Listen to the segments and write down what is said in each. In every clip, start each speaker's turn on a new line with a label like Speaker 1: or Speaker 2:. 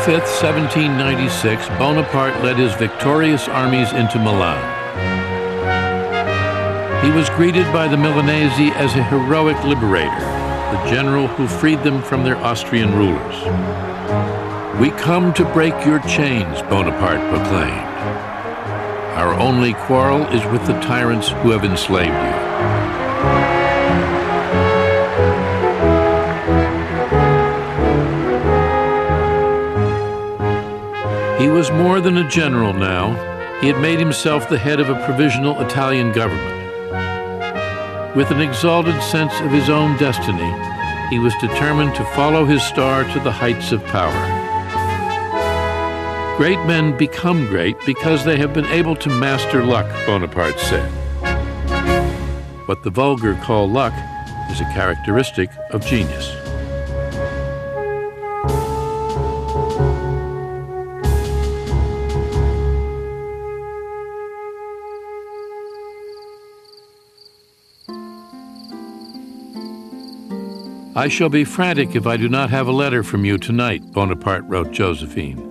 Speaker 1: 5th, 1796, Bonaparte led his victorious armies into Milan. He was greeted by the Milanese as a heroic liberator, the general who freed them from their Austrian rulers. "We come to break your chains," Bonaparte proclaimed. "Our only quarrel is with the tyrants who have enslaved you." He was more than a general now. He had made himself the head of a provisional Italian government. With an exalted sense of his own destiny, he was determined to follow his star to the heights of power. Great men become great because they have been able to master luck, Bonaparte said. What the vulgar call luck is a characteristic of genius. "I shall be frantic if I do not have a letter from you tonight," Bonaparte wrote Josephine.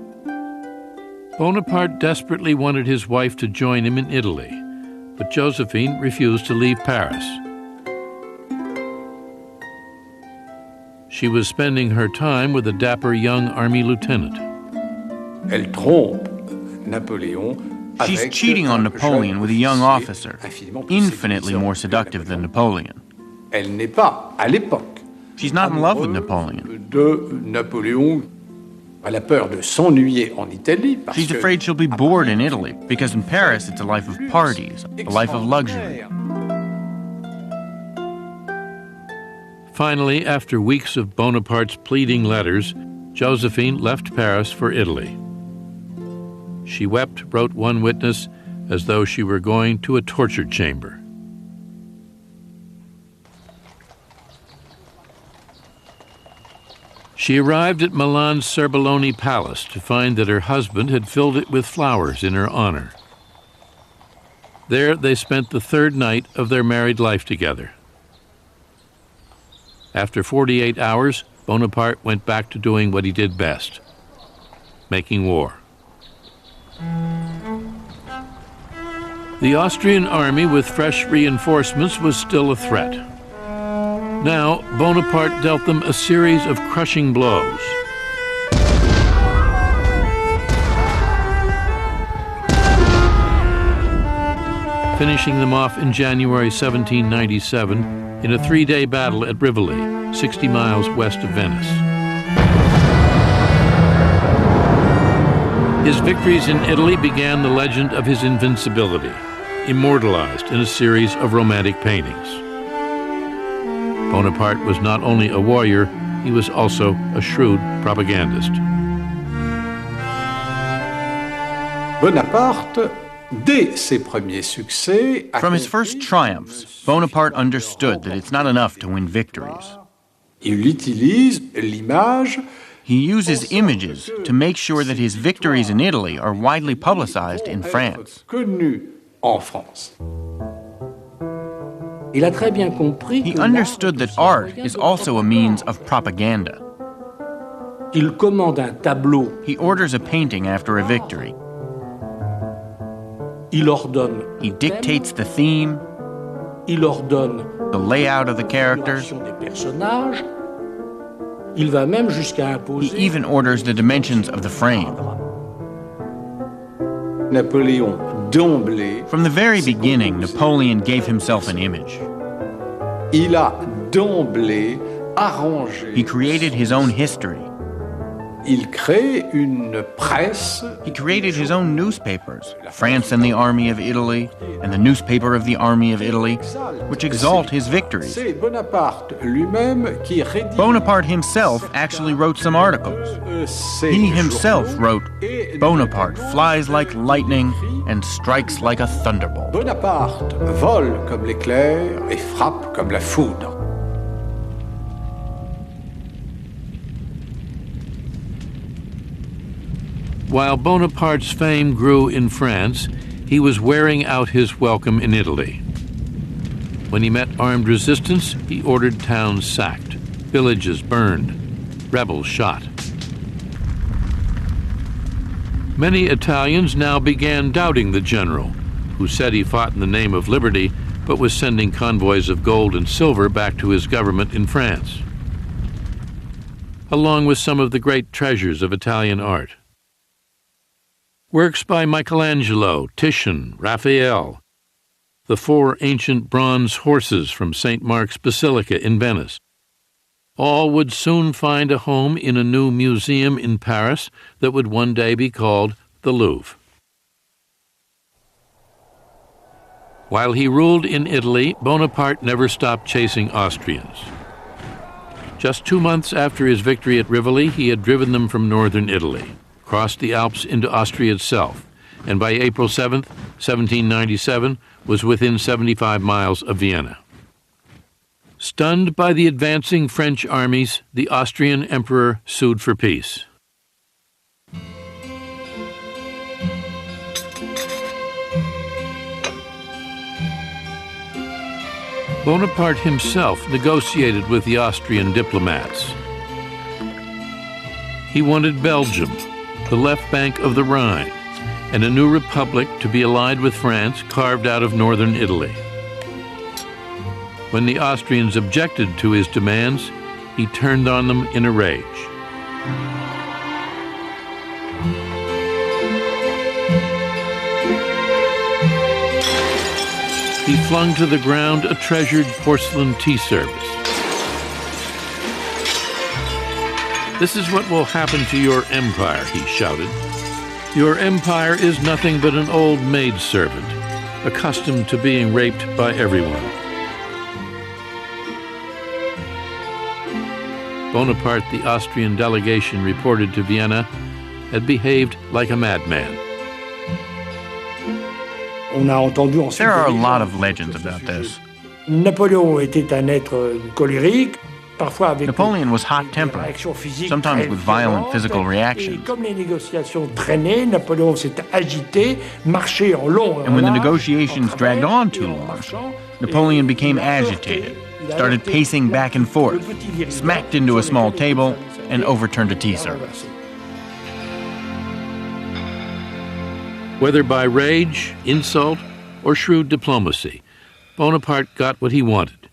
Speaker 1: Bonaparte desperately wanted his wife to join him in Italy, but Josephine refused to leave Paris. She was spending her time with a dapper young army lieutenant.
Speaker 2: Elle trompe Napoleon.
Speaker 3: She's cheating on Napoleon with a young officer, infinitely more seductive than Napoleon.
Speaker 2: Elle n'est pas, à l'époque,
Speaker 3: She's not in love with Napoleon.
Speaker 2: de Napoléon. Elle a peur de s'ennuyer en Italie.
Speaker 3: She's afraid she'll be bored in Italy, because in Paris it's a life of parties, a life of luxury.
Speaker 1: Finally, after weeks of Bonaparte's pleading letters, Josephine left Paris for Italy. She wept, wrote one witness, as though she were going to a torture chamber. She arrived at Milan's Serbelloni Palace to find that her husband had filled it with flowers in her honor. There they spent the third night of their married life together. After 48 hours, Bonaparte went back to doing what he did best, making war. The Austrian army with fresh reinforcements was still a threat. Now, Bonaparte dealt them a series of crushing blows. Finishing them off in January 1797 in a three-day battle at Rivoli, 60 miles west of Venice. His victories in Italy began the legend of his invincibility, immortalized in a series of romantic paintings. Bonaparte was not only a warrior, he was also a shrewd propagandist.
Speaker 2: Bonaparte, dès ses premiers succès,
Speaker 3: From his first triumphs, Bonaparte understood that it's not enough to win victories.
Speaker 2: il utilise l'image.
Speaker 3: He uses images to make sure that his victories in Italy are widely publicized in France.
Speaker 2: Connu en France. Il a très bien compris
Speaker 3: He understood that art is also a means of propaganda.
Speaker 2: Il commande un tableau.
Speaker 3: He orders a painting after a victory.
Speaker 2: Il ordonne.
Speaker 3: He dictates the theme,
Speaker 2: Il ordonne
Speaker 3: the layout of the characters.
Speaker 2: des personnages. Il va même jusqu'à
Speaker 3: He
Speaker 2: imposer.
Speaker 3: even orders the dimensions of the frame.
Speaker 2: Napoléon d'emblée.
Speaker 3: From the very beginning, Napoleon gave himself an image.
Speaker 2: Il a d'emblée arrangé.
Speaker 3: He created his own history.
Speaker 2: Il crée une presse.
Speaker 3: He created his own newspapers, France and the Army of Italy, and the newspaper of the Army of Italy, which exalt his victories.
Speaker 2: C'est Bonaparte lui-même qui rédige.
Speaker 3: Bonaparte himself actually wrote some articles. He himself wrote, "Bonaparte flies like lightning and strikes like a thunderbolt."
Speaker 2: Bonaparte vole comme l'éclair et frappe comme la foudre.
Speaker 1: While Bonaparte's fame grew in France, he was wearing out his welcome in Italy. When he met armed resistance, he ordered towns sacked, villages burned, rebels shot. Many Italians now began doubting the general, who said he fought in the name of liberty, but was sending convoys of gold and silver back to his government in France, along with some of the great treasures of Italian art. Works by Michelangelo, Titian, Raphael, the 4 ancient bronze horses from St. Mark's Basilica in Venice, all would soon find a home in a new museum in Paris that would one day be called the Louvre. While he ruled in Italy, Bonaparte never stopped chasing Austrians. Just 2 months after his victory at Rivoli, he had driven them from northern Italy, crossed the Alps into Austria itself, and by April 7, 1797, was within 75 miles of Vienna. Stunned by the advancing French armies, the Austrian emperor sued for peace. Bonaparte himself negotiated with the Austrian diplomats. He wanted Belgium, the left bank of the Rhine, and a new republic to be allied with France carved out of northern Italy. When the Austrians objected to his demands, he turned on them in a rage. He flung to the ground a treasured porcelain tea service. "This is what will happen to your empire," he shouted. "Your empire is nothing but an old maidservant, accustomed to being raped by everyone." Bonaparte, the Austrian delegation reported to Vienna, had behaved like a madman.
Speaker 3: There are a lot of legends about this. Napoleon was hot-tempered, sometimes with violent physical reactions. And when the negotiations dragged on too long, Napoleon became agitated, started pacing back and forth, smacked into a small table, and overturned a tea service.
Speaker 1: Whether by rage, insult, or shrewd diplomacy, Bonaparte got what he wanted,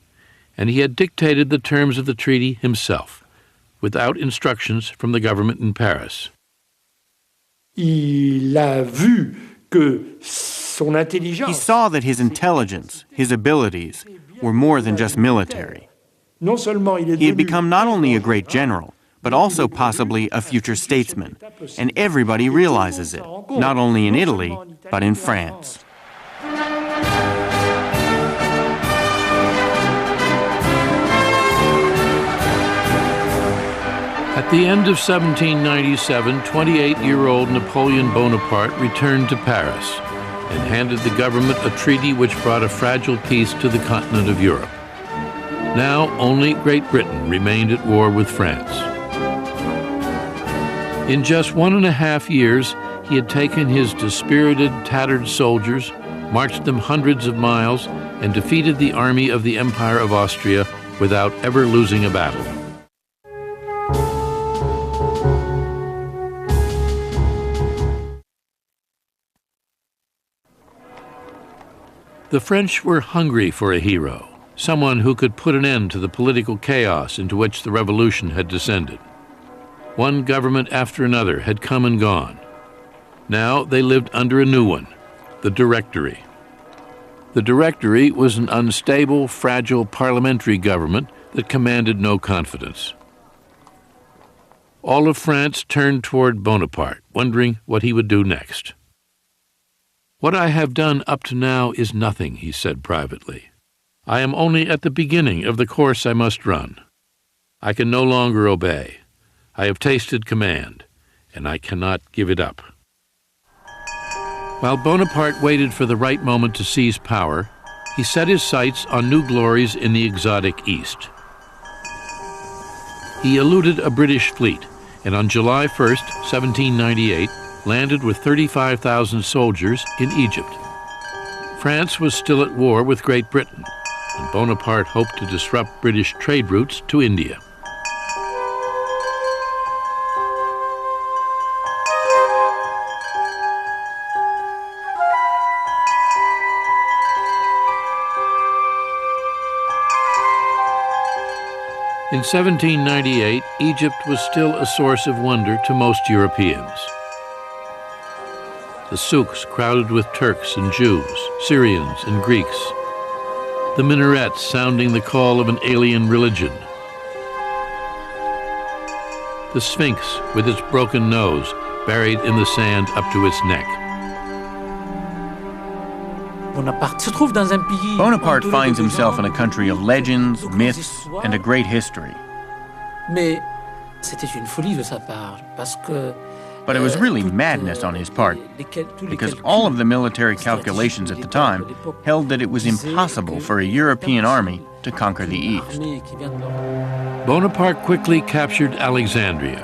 Speaker 1: and he had dictated the terms of the treaty himself, without instructions from the government in Paris.
Speaker 3: He saw that his intelligence, his abilities, were more than just military. He had become not only a great general, but also possibly a future statesman, and everybody realizes it, not only in Italy, but in France.
Speaker 1: At the end of 1797, 28-year-old Napoleon Bonaparte returned to Paris and handed the government a treaty which brought a fragile peace to the continent of Europe. Now only Great Britain remained at war with France. In just 1.5 years, he had taken his dispirited, tattered soldiers, marched them hundreds of miles, and defeated the army of the Empire of Austria without ever losing a battle. The French were hungry for a hero, someone who could put an end to the political chaos into which the revolution had descended. One government after another had come and gone. Now they lived under a new one, the Directory. The Directory was an unstable, fragile parliamentary government that commanded no confidence. All of France turned toward Bonaparte, wondering what he would do next. "What I have done up to now is nothing," he said privately. "I am only at the beginning of the course I must run. I can no longer obey. I have tasted command, and I cannot give it up." While Bonaparte waited for the right moment to seize power, he set his sights on new glories in the exotic East. He eluded a British fleet, and on July 1st, 1798, landed with 35,000 soldiers in Egypt. France was still at war with Great Britain, and Bonaparte hoped to disrupt British trade routes to India. In 1798, Egypt was still a source of wonder to most Europeans. The souks crowded with Turks and Jews, Syrians and Greeks. The minarets sounding the call of an alien religion. The Sphinx with its broken nose buried in the sand up to its neck.
Speaker 3: Bonaparte finds himself in a country of legends, myths, and a great history. But it was really madness on his part, because all of the military calculations at the time held that it was impossible for a European army to conquer the East.
Speaker 1: Bonaparte quickly captured Alexandria,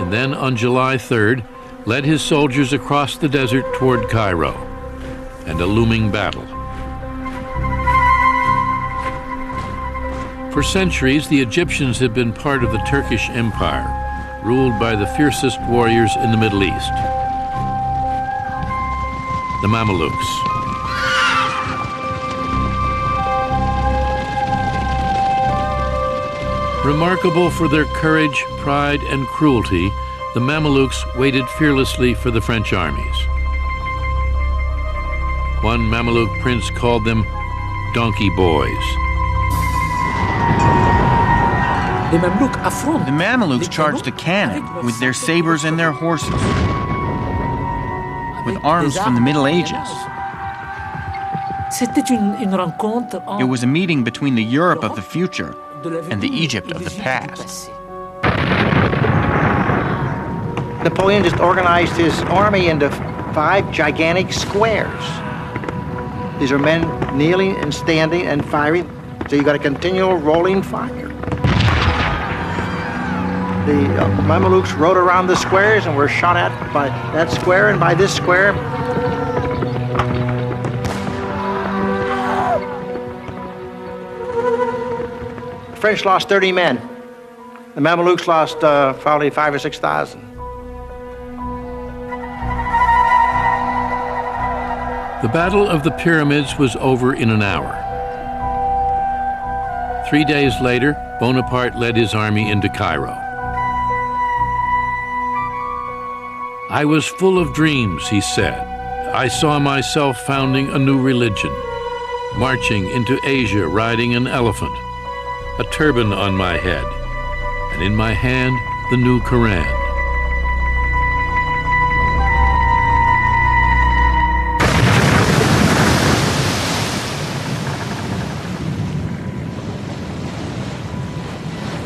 Speaker 1: and then on July 3rd, led his soldiers across the desert toward Cairo, and a looming battle. For centuries, the Egyptians had been part of the Turkish Empire, ruled by the fiercest warriors in the Middle East, the Mamelukes. Remarkable for their courage, pride, and cruelty, the Mamelukes waited fearlessly for the French armies. One Mameluke prince called them donkey boys.
Speaker 3: The Mamelukes charged the cannon with their sabers and their horses, with arms from the Middle Ages. It was a meeting between the Europe of the future and the Egypt of the past.
Speaker 4: Napoleon just organized his army into 5 gigantic squares. These are men kneeling and standing and firing, so you got a continual rolling fire. The Mamelukes rode around the squares and were shot at by that square and by this square. The French lost 30 men. The Mamelukes lost probably 5,000 or 6,000.
Speaker 1: The Battle of the Pyramids was over in an hour. 3 days later, Bonaparte led his army into Cairo. I was full of dreams, he said. I saw myself founding a new religion, marching into Asia riding an elephant, a turban on my head, and in my hand the new Quran.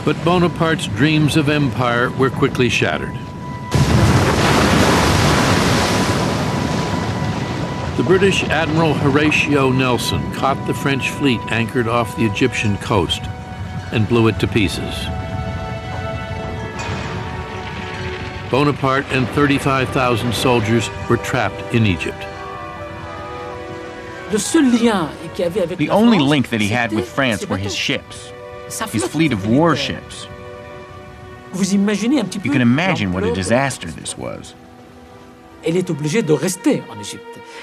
Speaker 1: But Bonaparte's dreams of empire were quickly shattered. The British Admiral Horatio Nelson caught the French fleet anchored off the Egyptian coast and blew it to pieces. Bonaparte and 35,000 soldiers were trapped in Egypt.
Speaker 3: The only link that he had with France were his ships, his fleet of warships. You can imagine what a disaster this was.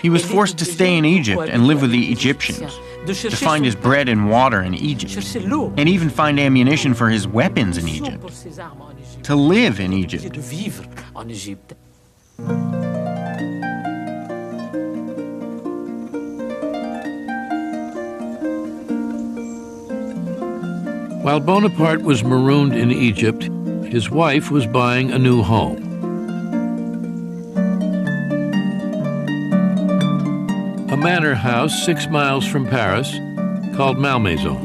Speaker 3: He was forced to stay in Egypt and live with the Egyptians, to find his bread and water in Egypt, and even find ammunition for his weapons in Egypt, to live in Egypt.
Speaker 1: While Bonaparte was marooned in Egypt, his wife was buying a new home. A manor house 6 miles from Paris called Malmaison.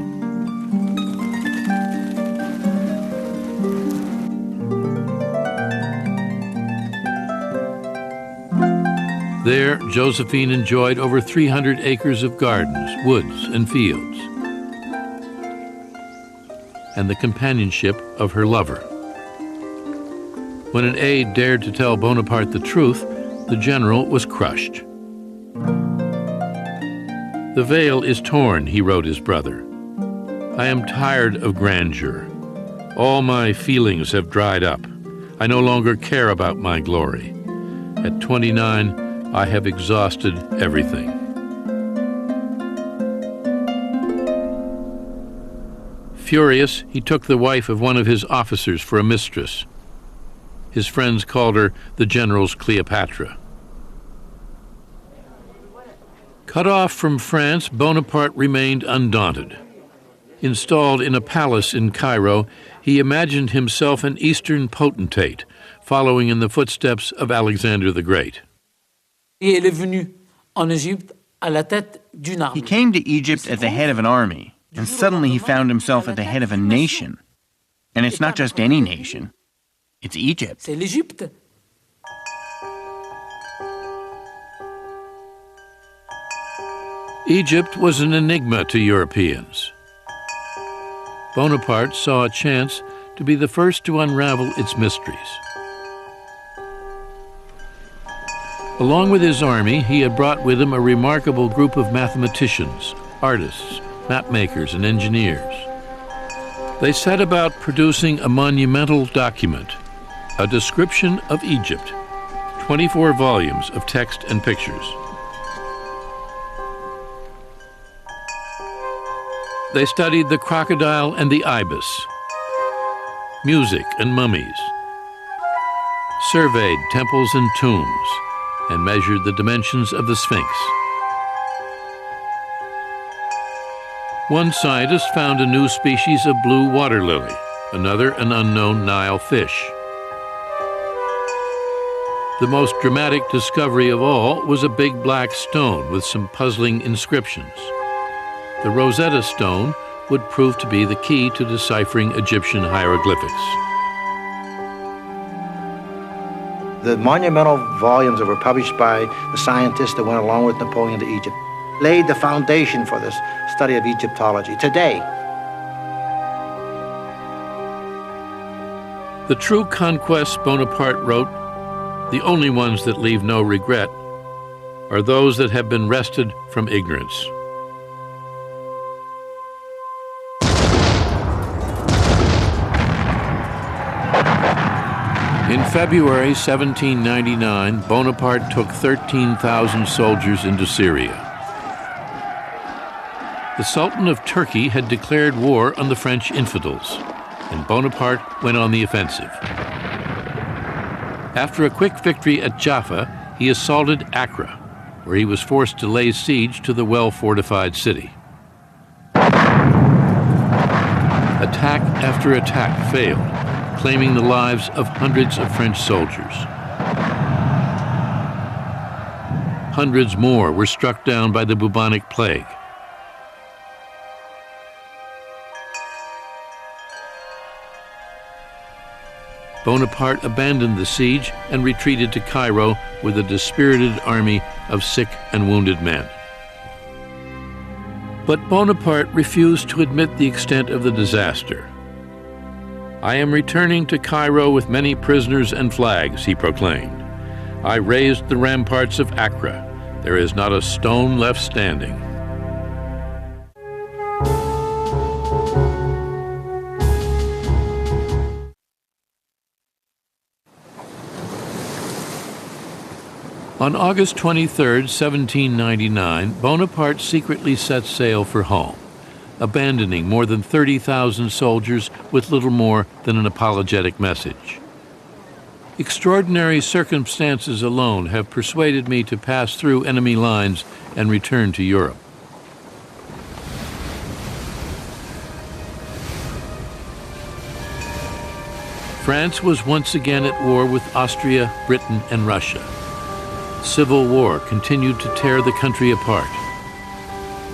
Speaker 1: There, Josephine enjoyed over 300 acres of gardens, woods, and fields, and the companionship of her lover. When an aide dared to tell Bonaparte the truth, the general was crushed. "The veil is torn," he wrote his brother. "I am tired of grandeur. All my feelings have dried up. I no longer care about my glory. At 29, I have exhausted everything." Furious, he took the wife of one of his officers for a mistress. His friends called her the general's Cleopatra. Cut off from France, Bonaparte remained undaunted. Installed in a palace in Cairo, he imagined himself an Eastern potentate, following in the footsteps of Alexander the Great.
Speaker 3: He came to Egypt at the head of an army, and suddenly he found himself at the head of a nation. And it's not just any nation, it's Egypt.
Speaker 1: Egypt was an enigma to Europeans. Bonaparte saw a chance to be the first to unravel its mysteries. Along with his army, he had brought with him a remarkable group of mathematicians, artists, mapmakers, and engineers. They set about producing a monumental document, a description of Egypt, 24 volumes of text and pictures. They studied the crocodile and the ibis, music and mummies, surveyed temples and tombs, and measured the dimensions of the Sphinx. One scientist found a new species of blue water lily, another an unknown Nile fish. The most dramatic discovery of all was a big black stone with some puzzling inscriptions. The Rosetta Stone would prove to be the key to deciphering Egyptian hieroglyphics.
Speaker 4: The monumental volumes that were published by the scientists that went along with Napoleon to Egypt laid the foundation for this study of Egyptology today.
Speaker 1: The true conquests, Bonaparte wrote, the only ones that leave no regret, are those that have been wrested from ignorance. In February 1799, Bonaparte took 13,000 soldiers into Syria. The Sultan of Turkey had declared war on the French infidels, and Bonaparte went on the offensive. After a quick victory at Jaffa, he assaulted Accra, where he was forced to lay siege to the well-fortified city. Attack after attack failed, claiming the lives of hundreds of French soldiers. Hundreds more were struck down by the bubonic plague. Bonaparte abandoned the siege and retreated to Cairo with a dispirited army of sick and wounded men. But Bonaparte refused to admit the extent of the disaster. "I am returning to Cairo with many prisoners and flags," he proclaimed. "I raised the ramparts of Accra. There is not a stone left standing." On August 23, 1799, Bonaparte secretly set sail for home, abandoning more than 30,000 soldiers with little more than an apologetic message. Extraordinary circumstances alone have persuaded me to pass through enemy lines and return to Europe. France was once again at war with Austria, Britain, and Russia. Civil war continued to tear the country apart.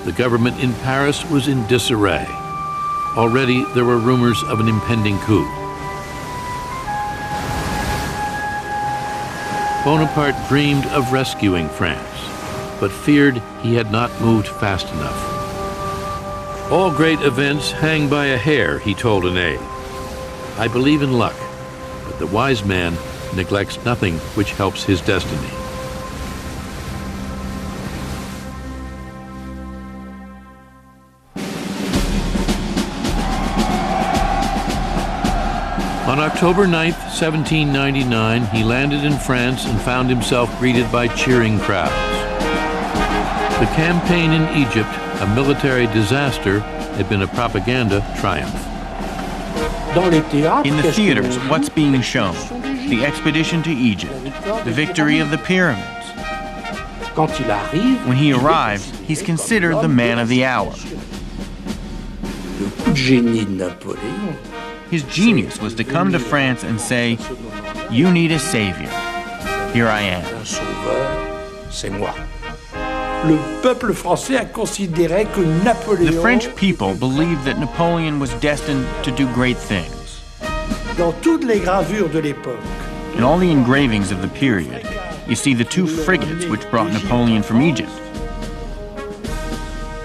Speaker 1: The government in Paris was in disarray. Already there were rumors of an impending coup. Bonaparte dreamed of rescuing France, but feared he had not moved fast enough. "All great events hang by a hair," he told an aide. "I believe in luck, but the wise man neglects nothing which helps his destiny." On October 9, 1799, he landed in France and found himself greeted by cheering crowds. The campaign in Egypt, a military disaster, had been a propaganda triumph.
Speaker 3: In the theaters, what's being shown? The expedition to Egypt, the victory of the pyramids. When he arrives, he's considered the man of the hour. His genius was to come to France and say, "You need a savior. Here I am." The French people believed that Napoleon was destined to do great things. In all the engravings of the period, you see the two frigates which brought Napoleon from Egypt.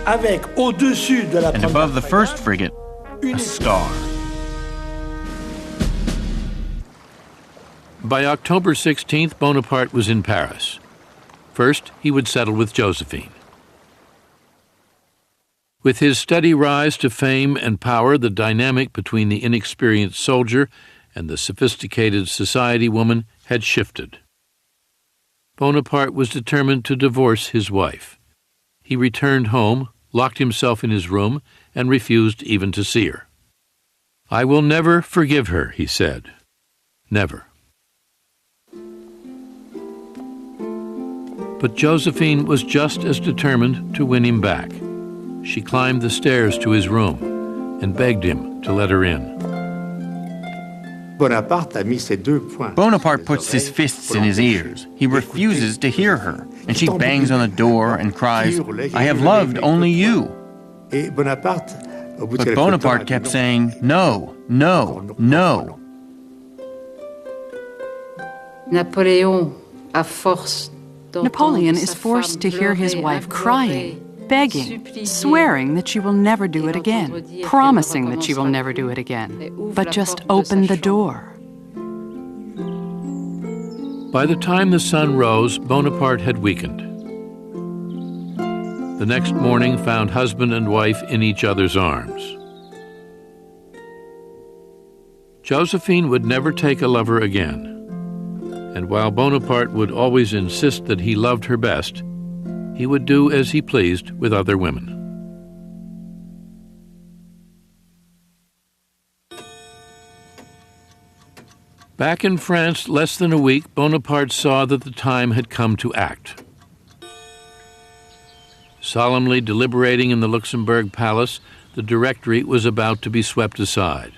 Speaker 3: And above the first frigate, a star.
Speaker 1: By October 16th, Bonaparte was in Paris. First, he would settle with Josephine. With his steady rise to fame and power, the dynamic between the inexperienced soldier and the sophisticated society woman had shifted. Bonaparte was determined to divorce his wife. He returned home, locked himself in his room, and refused even to see her. "I will never forgive her," he said. Never. But Josephine was just as determined to win him back. She climbed the stairs to his room and begged him to let her in.
Speaker 3: Bonaparte puts his fists in his ears. He refuses to hear her, and she bangs on the door and cries, "I have loved only you." But Bonaparte kept saying, "No, no, no."
Speaker 5: Napoleon is forced to hear his wife crying, begging, swearing that she will never do it again, promising that she will never do it again, but just open the door.
Speaker 1: By the time the sun rose, Bonaparte had weakened. The next morning found husband and wife in each other's arms. Josephine would never take a lover again. And while Bonaparte would always insist that he loved her best, he would do as he pleased with other women. Back in France, less than a week, Bonaparte saw that the time had come to act. Solemnly deliberating in the Luxembourg Palace, the Directory was about to be swept aside.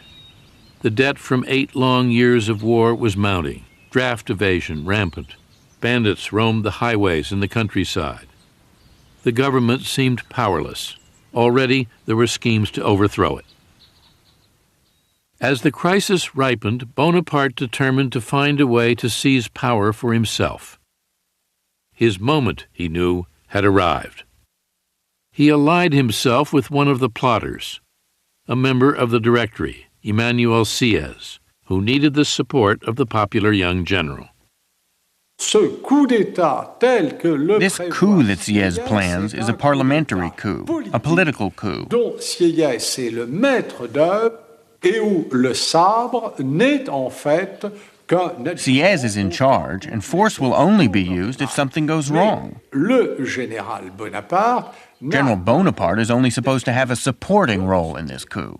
Speaker 1: The debt from 8 long years of war was mounting. Draft evasion rampant. Bandits roamed the highways in the countryside. The government seemed powerless. Already there were schemes to overthrow it. As the crisis ripened, Bonaparte determined to find a way to seize power for himself. His moment, he knew, had arrived. He allied himself with one of the plotters, a member of the Directory, Emmanuel Sieyès, who needed the support of the popular young general.
Speaker 3: This coup that Sieyès plans is a parliamentary coup, a political coup. Sieyès is in charge, and force will only be used if something goes wrong. General Bonaparte is only supposed to have a supporting role in this coup.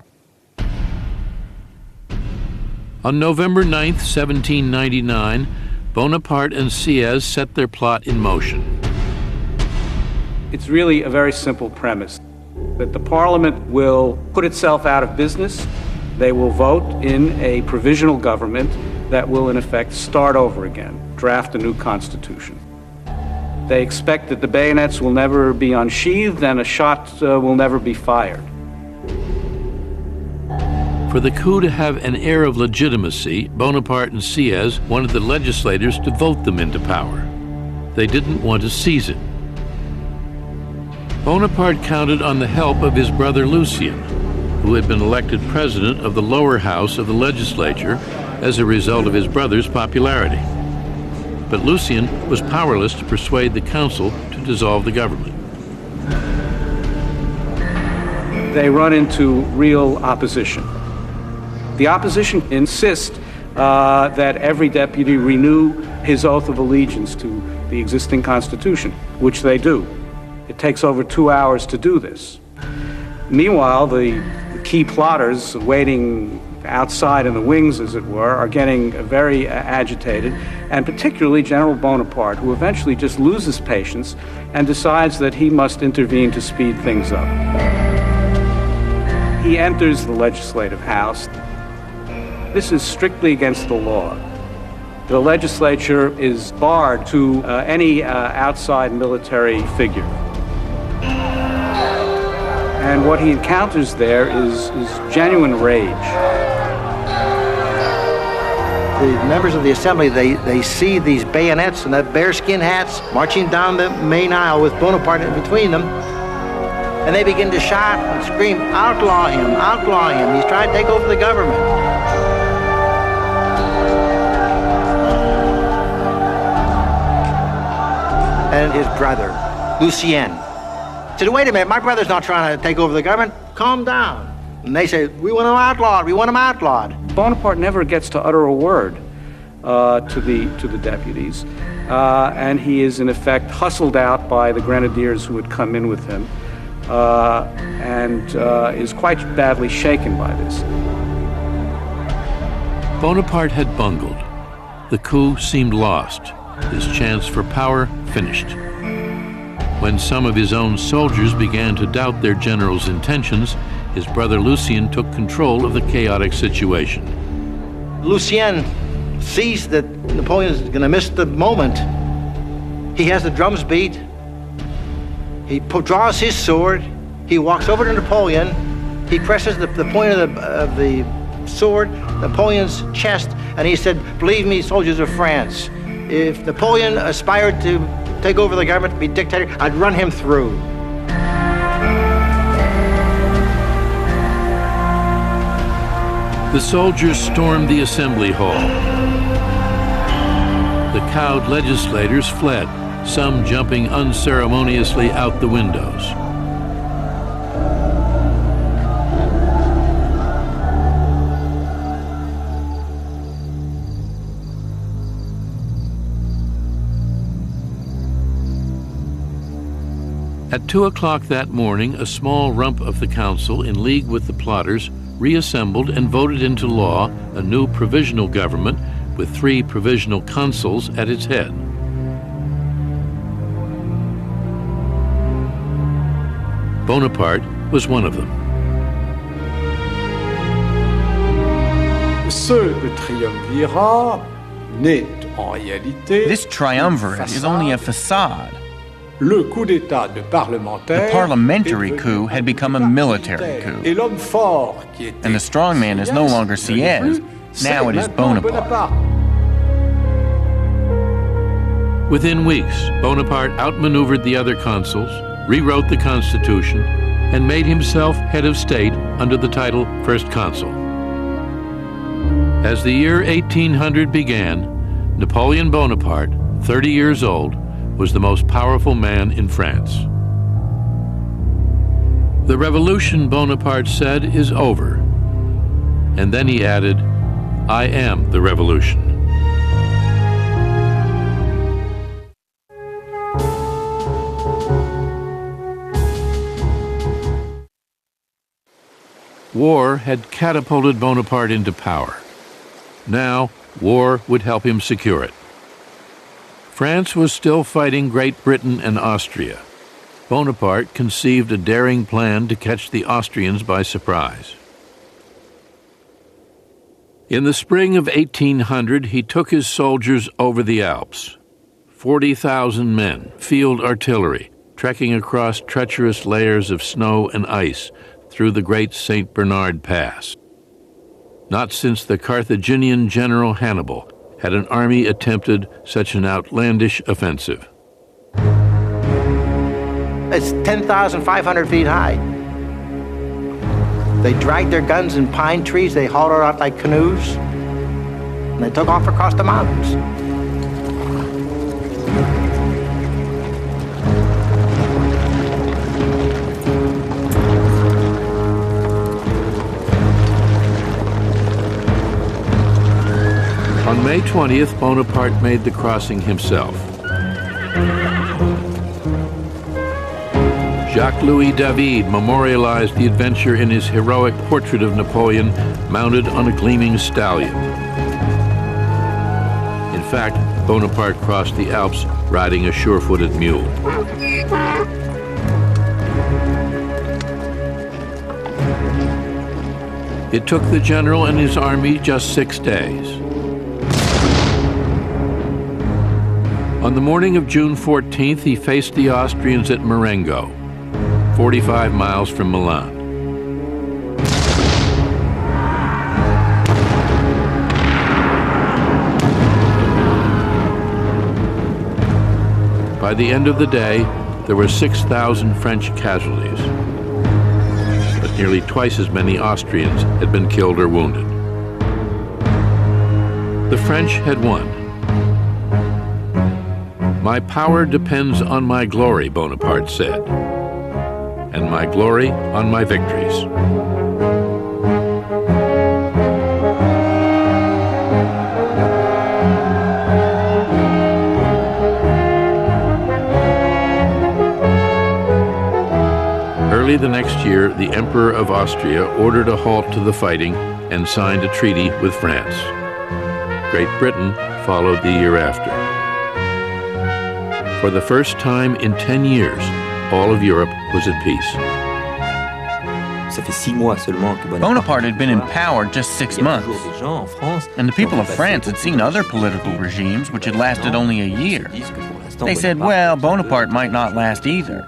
Speaker 1: On November 9th, 1799, Bonaparte and Sieyès set their plot in motion.
Speaker 6: It's really a very simple premise, that the Parliament will put itself out of business. They will vote in a provisional government that will, in effect, start over again, draft a new constitution. They expect that the bayonets will never be unsheathed and a shot will never be fired.
Speaker 1: For the coup to have an air of legitimacy, Bonaparte and Sieyès wanted the legislators to vote them into power. They didn't want to seize it. Bonaparte counted on the help of his brother Lucien, who had been elected president of the lower house of the legislature as a result of his brother's popularity. But Lucien was powerless to persuade the council to dissolve the government.
Speaker 6: They run into real opposition. The opposition insists that every deputy renew his oath of allegiance to the existing constitution, which they do. It takes over 2 hours to do this. Meanwhile, the key plotters waiting outside in the wings, as it were, are getting very agitated, and particularly General Bonaparte, who eventually just loses patience and decides that he must intervene to speed things up. He enters the legislative house. This is strictly against the law. The legislature is barred to any outside military figure. And what he encounters there is genuine rage.
Speaker 4: The members of the assembly, they see these bayonets and that bearskin hats marching down the main aisle with Bonaparte in between them. And they begin to shout and scream, outlaw him, outlaw him. He's trying to take over the government. And his brother, Lucien, said, wait a minute, my brother's not trying to take over the government. Calm down. And they say, we want him outlawed, we want him outlawed.
Speaker 6: Bonaparte never gets to utter a word to the deputies, and he is in effect hustled out by the grenadiers who had come in with him, and is quite badly shaken by this.
Speaker 1: Bonaparte had bungled. The coup seemed lost, his chance for power finished. When some of his own soldiers began to doubt their general's intentions, his brother Lucien took control of the chaotic situation.
Speaker 4: Lucien sees that Napoleon is going to miss the moment. He has the drums beat. He draws his sword. He walks over to Napoleon. He presses the point of the sword, Napoleon's chest, and he said, believe me, soldiers of France, if Napoleon aspired to take over the government, to be dictator, I'd run him through.
Speaker 1: The soldiers stormed the assembly hall. The cowed legislators fled, some jumping unceremoniously out the windows. At 2 o'clock that morning, a small rump of the council, in league with the plotters, reassembled and voted into law a new provisional government with 3 provisional consuls at its head. Bonaparte was one of them.
Speaker 3: This triumvirate is only a facade. The parliamentary coup had become a military coup. And the strongman is no longer Sieyès, now it is Bonaparte.
Speaker 1: Within weeks, Bonaparte outmaneuvered the other consuls, rewrote the Constitution, and made himself head of state under the title First Consul. As the year 1800 began, Napoleon Bonaparte, 30 years old, was the most powerful man in France. The revolution, Bonaparte said, is over. And then he added, I am the revolution. War had catapulted Bonaparte into power. Now, war would help him secure it. France was still fighting Great Britain and Austria. Bonaparte conceived a daring plan to catch the Austrians by surprise. In the spring of 1800, he took his soldiers over the Alps. 40,000 men, field artillery, trekking across treacherous layers of snow and ice through the great St. Bernard Pass. Not since the Carthaginian general Hannibal had an army attempted such an outlandish offensive.
Speaker 4: It's 10,500 feet high. They dragged their guns in pine trees, they hauled it out like canoes, and they took off across the mountains.
Speaker 1: On May 20th, Bonaparte made the crossing himself. Jacques-Louis David memorialized the adventure in his heroic portrait of Napoleon mounted on a gleaming stallion. In fact, Bonaparte crossed the Alps riding a sure-footed mule. It took the general and his army just 6 days. On the morning of June 14th, he faced the Austrians at Marengo, 45 miles from Milan. By the end of the day, there were 6,000 French casualties, but nearly twice as many Austrians had been killed or wounded. The French had won. "My power depends on my glory," Bonaparte said, "and my glory on my victories." Early the next year, the Emperor of Austria ordered a halt to the fighting and signed a treaty with France. Great Britain followed the year after. For the first time in 10 years, all of Europe was at peace.
Speaker 3: Bonaparte had been in power just 6 months, and the people of France had seen other political regimes which had lasted only a year. They said, well, Bonaparte might not last either.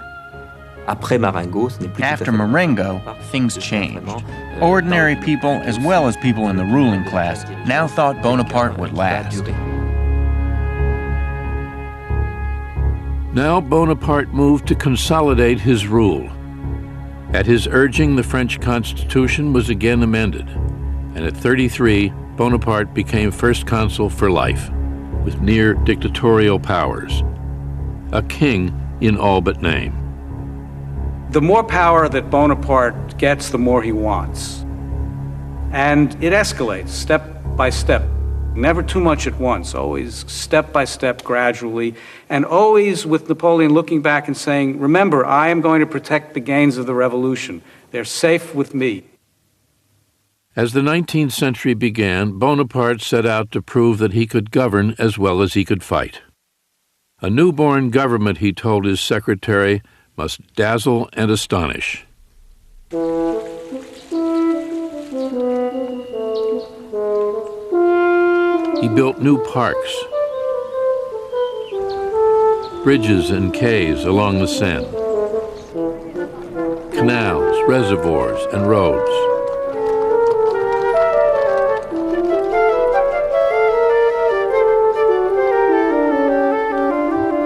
Speaker 3: After Marengo, things changed. Ordinary people, as well as people in the ruling class, now thought Bonaparte would last.
Speaker 1: Now Bonaparte moved to consolidate his rule. At his urging, the French Constitution was again amended, and at 33, Bonaparte became first consul for life, with near dictatorial powers. A king in all but name.
Speaker 6: The more power that Bonaparte gets, the more he wants. And it escalates step by step. Never too much at once, always step by step, gradually, and always with Napoleon looking back and saying, remember, I am going to protect the gains of the revolution. They're safe with me.
Speaker 1: As the 19th century began, Bonaparte set out to prove that he could govern as well as he could fight. A newborn government, he told his secretary, must dazzle and astonish. He built new parks, bridges and quays along the Seine, canals, reservoirs, and roads.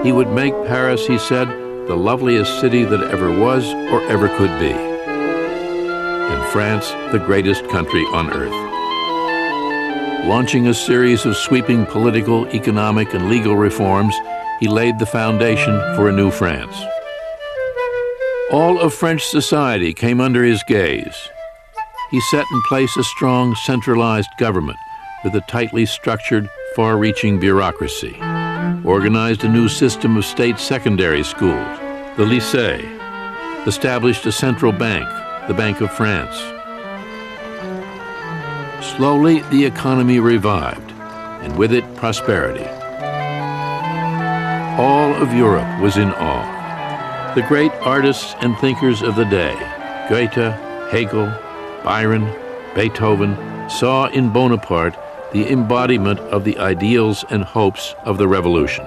Speaker 1: He would make Paris, he said, the loveliest city that ever was or ever could be, and France the greatest country on earth. Launching a series of sweeping political, economic, and legal reforms, he laid the foundation for a new France. All of French society came under his gaze. He set in place a strong, centralized government with a tightly structured, far-reaching bureaucracy, organized a new system of state secondary schools, the lycée, established a central bank, the Bank of France. Slowly, the economy revived, and with it, prosperity. All of Europe was in awe. The great artists and thinkers of the day, Goethe, Hegel, Byron, Beethoven, saw in Bonaparte the embodiment of the ideals and hopes of the revolution.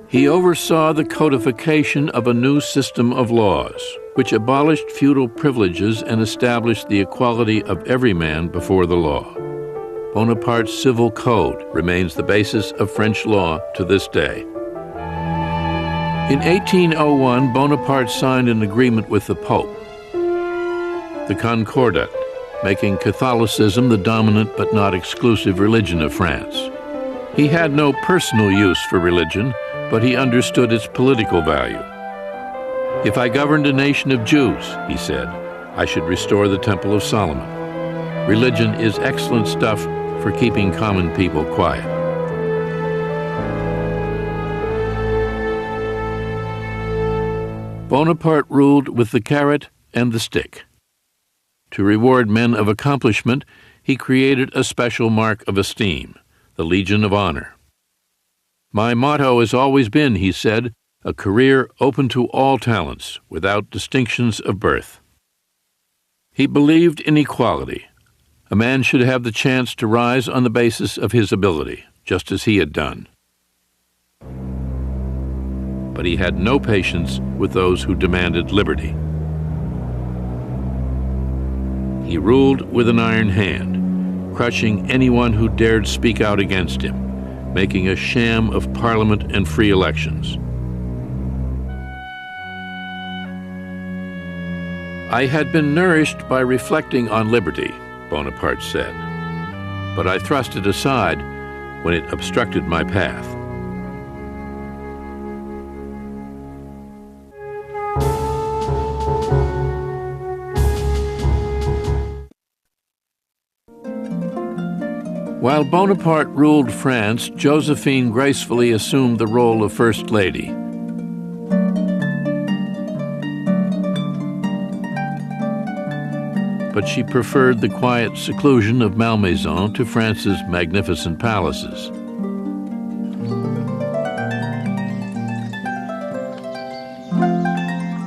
Speaker 1: He oversaw the codification of a new system of laws, which abolished feudal privileges and established the equality of every man before the law. Bonaparte's civil code remains the basis of French law to this day. In 1801, Bonaparte signed an agreement with the Pope, the Concordat, making Catholicism the dominant but not exclusive religion of France. He had no personal use for religion, but he understood its political value. If I governed a nation of Jews, he said, I should restore the Temple of Solomon. Religion is excellent stuff for keeping common people quiet. Bonaparte ruled with the carrot and the stick. To reward men of accomplishment, he created a special mark of esteem, the Legion of Honor. "My motto has always been," he said, "a career open to all talents, without distinctions of birth." He believed in equality. A man should have the chance to rise on the basis of his ability, just as he had done. But he had no patience with those who demanded liberty. He ruled with an iron hand, crushing anyone who dared speak out against him, making a sham of parliament and free elections. "I had been nourished by reflecting on liberty," Bonaparte said, "but I thrust it aside when it obstructed my path." While Bonaparte ruled France, Josephine gracefully assumed the role of First Lady. But she preferred the quiet seclusion of Malmaison to France's magnificent palaces.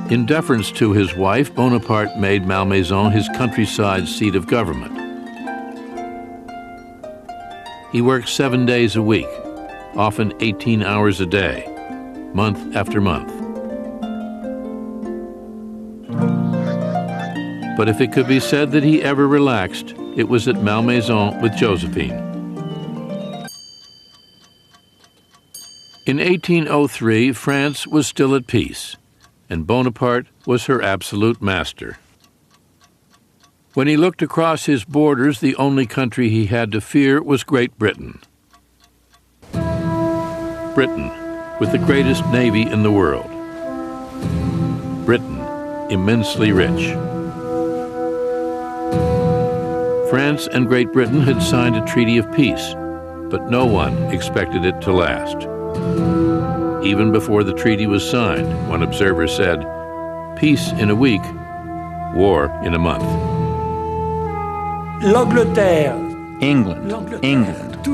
Speaker 1: In deference to his wife, Bonaparte made Malmaison his countryside seat of government. He worked 7 days a week, often 18 hours a day, month after month. But if it could be said that he ever relaxed, it was at Malmaison with Josephine. In 1803, France was still at peace, and Bonaparte was her absolute master. When he looked across his borders, the only country he had to fear was Great Britain. Britain, with the greatest navy in the world. Britain, immensely rich. France and Great Britain had signed a treaty of peace, but no one expected it to last. Even before the treaty was signed, one observer said, "Peace in a week, war in a month."
Speaker 3: L'Angleterre. England,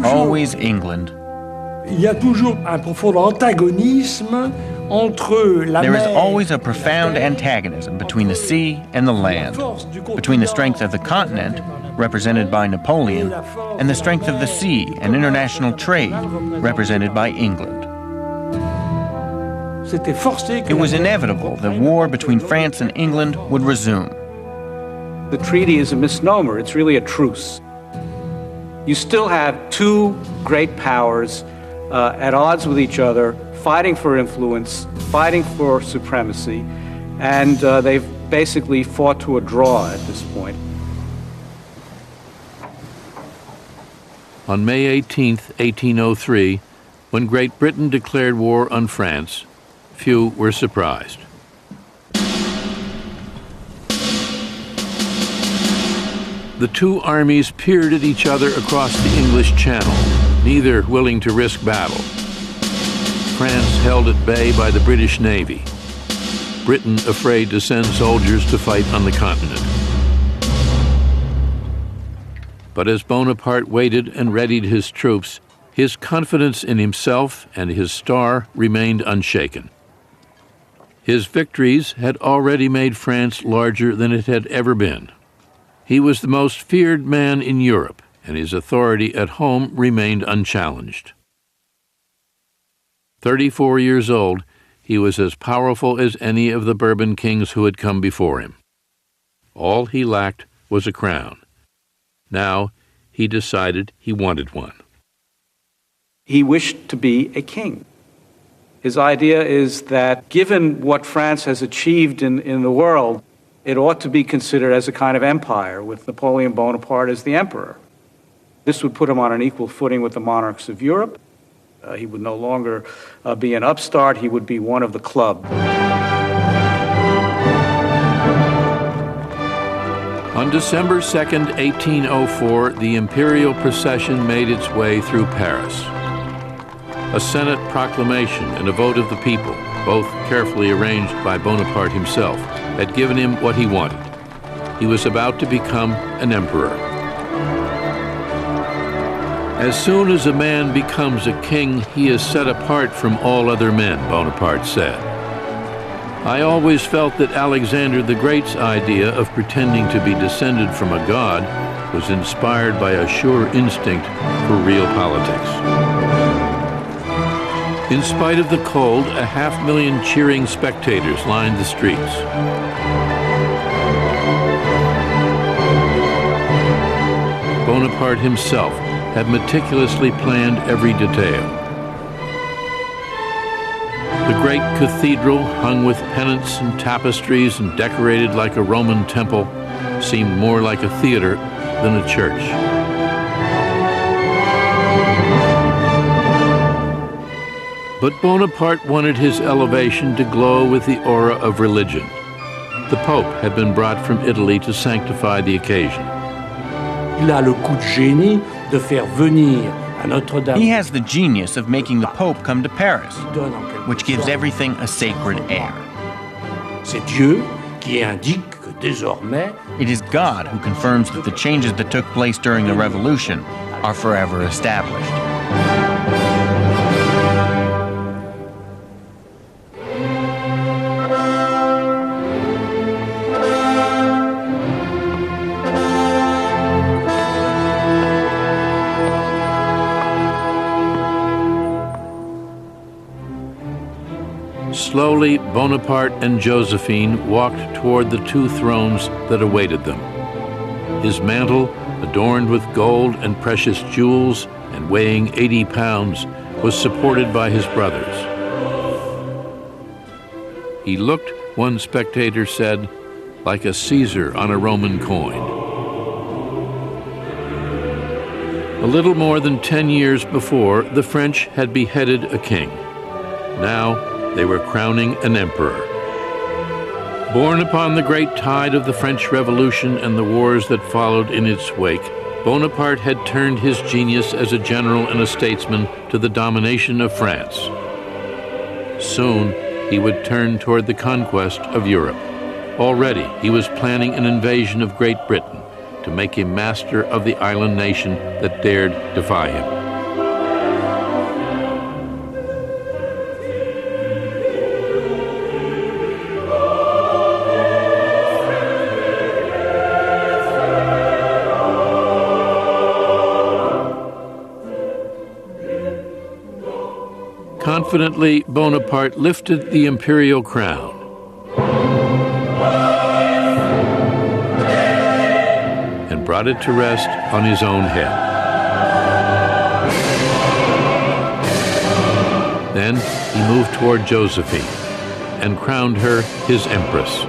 Speaker 3: always England. There is always a profound antagonism between the sea and the land, between the strength of the continent, represented by Napoleon, and the strength of the sea and international trade, represented by England. It was inevitable that war between France and England would resume.
Speaker 6: The treaty is a misnomer. It's really a truce. You still have two great powers at odds with each other, fighting for influence, fighting for supremacy, and they've basically fought to a draw at this point.
Speaker 1: On May 18, 1803, when Great Britain declared war on France, few were surprised. The two armies peered at each other across the English Channel, neither willing to risk battle. France held at bay by the British Navy, Britain afraid to send soldiers to fight on the continent. But as Bonaparte waited and readied his troops, his confidence in himself and his star remained unshaken. His victories had already made France larger than it had ever been. He was the most feared man in Europe, and his authority at home remained unchallenged. 34 years old, he was as powerful as any of the Bourbon kings who had come before him. All he lacked was a crown. Now he decided he wanted one.
Speaker 6: He wished to be a king. His idea is that given what France has achieved in the world, it ought to be considered as a kind of empire, with Napoleon Bonaparte as the emperor. This would put him on an equal footing with the monarchs of Europe. He would no longer be an upstart, he would be one of the club.
Speaker 1: On December 2nd, 1804, the imperial procession made its way through Paris. A Senate proclamation and a vote of the people both carefully arranged by Bonaparte himself, had given him what he wanted. He was about to become an emperor. As soon as a man becomes a king, he is set apart from all other men, Bonaparte said. I always felt that Alexander the Great's idea of pretending to be descended from a god was inspired by a sure instinct for real politics. In spite of the cold, 500,000 cheering spectators lined the streets. Bonaparte himself had meticulously planned every detail. The great cathedral, hung with pennants and tapestries and decorated like a Roman temple, seemed more like a theater than a church. But Bonaparte wanted his elevation to glow with the aura of religion. The Pope had been brought from Italy to sanctify the occasion.
Speaker 7: Il a le coup de génie de faire venir à Notre-Dame.
Speaker 3: He has the genius of making the Pope come to Paris, which gives everything a sacred air.
Speaker 7: C'est Dieu qui indique que désormais
Speaker 3: It is God who confirms that the changes that took place during the Revolution are forever established.
Speaker 1: Slowly, Bonaparte and Josephine walked toward the two thrones that awaited them. His mantle, adorned with gold and precious jewels and weighing 80 pounds, was supported by his brothers. He looked, one spectator said, like a Caesar on a Roman coin. A little more than 10 years before, the French had beheaded a king. Now, they were crowning an emperor. Born upon the great tide of the French Revolution and the wars that followed in its wake, Bonaparte had turned his genius as a general and a statesman to the domination of France. Soon, he would turn toward the conquest of Europe. Already, he was planning an invasion of Great Britain to make him master of the island nation that dared defy him. Confidently, Bonaparte lifted the imperial crown. And brought it to rest on his own head. Then he moved toward Josephine and crowned her his empress.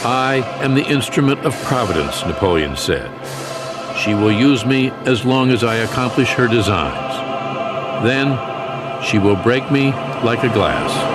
Speaker 1: I am the instrument of Providence, Napoleon said. She will use me as long as I accomplish her designs. Then she will break me like a glass.